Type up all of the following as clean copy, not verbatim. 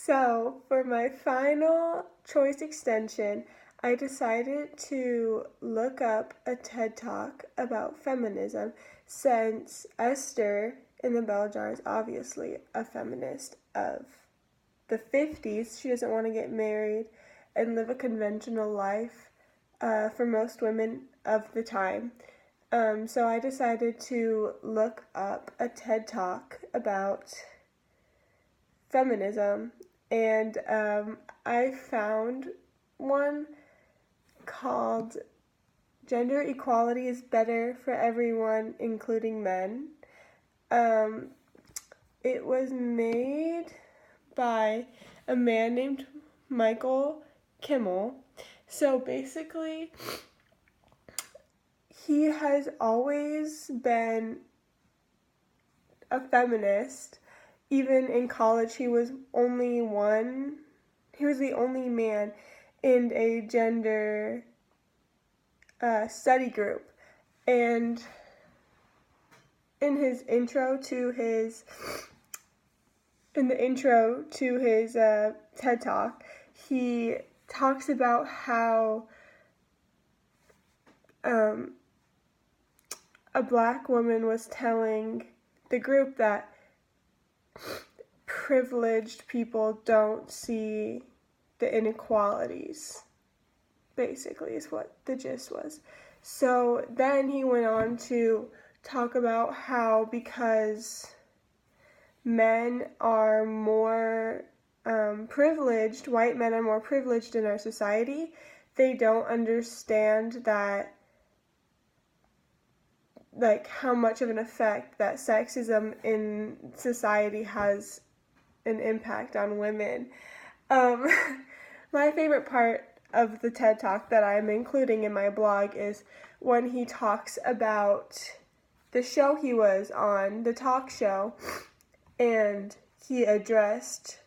So, for my final choice extension, I decided to look up a TED Talk about feminism since Esther in the Bell Jar is obviously a feminist of the 50s. She doesn't want to get married and live a conventional life for most women of the time. So I decided to look up a TED Talk about feminism, and I found one called Gender Equality is Better for Everyone, Including Men. Um, it was made by a man named Michael Kimmel. So basically, he has always been a feminist. Even in college, he was the only man in a gender study group. And in the intro to his TED Talk, he talks about how a black woman was telling the group that privileged people don't see the inequalities, basically, is what the gist was. So then he went on to talk about how because men are more privileged, white men are more privileged in our society, they don't understand that, like, how much of an effect that sexism in society has an impact on women. My favorite part of the TED Talk that I'm including in my blog is when he talks about the show he was on, the talk show, and he addressed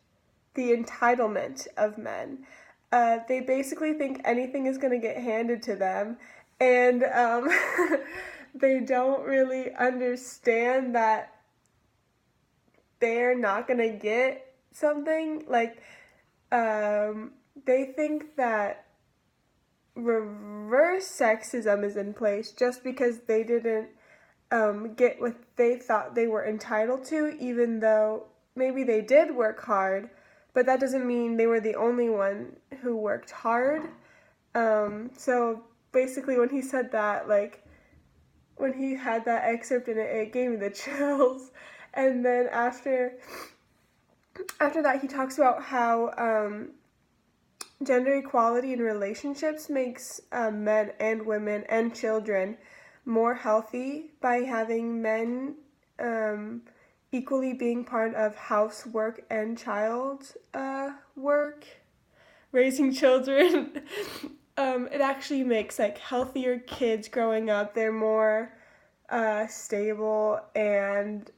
the entitlement of men. They basically think anything is going to get handed to them, and they don't really understand that they're not going to get something. Like, they think that reverse sexism is in place just because they didn't get what they thought they were entitled to, even though maybe they did work hard, but that doesn't mean they were the only one who worked hard. So basically when he said that, like, when he had that excerpt in it, it gave me the chills. And then after that, he talks about how gender equality in relationships makes men and women and children more healthy by having men equally being part of housework and child work, raising children. It actually makes, like, healthier kids growing up. They're more stable and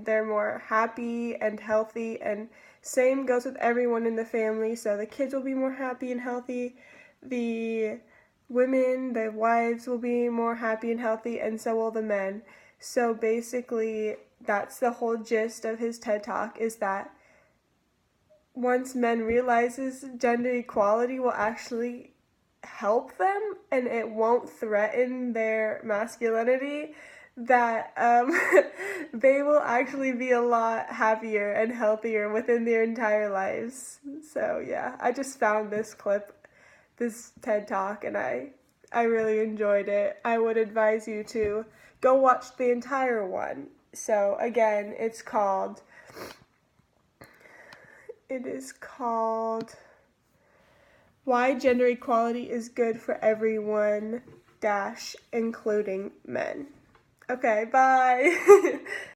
they're more happy and healthy, and same goes with everyone in the family. So the kids will be more happy and healthy, the women, the wives will be more happy and healthy, and so will the men. So basically that's the whole gist of his TED Talk, is that once men realizes gender equality will actually help them and it won't threaten their masculinity, that they will actually be a lot happier and healthier within their entire lives. So yeah, I just found this TED Talk, and I really enjoyed it. I would advise you to go watch the entire one. So again, it is called Why Gender Equality is Good for Everyone, including men. Okay, bye.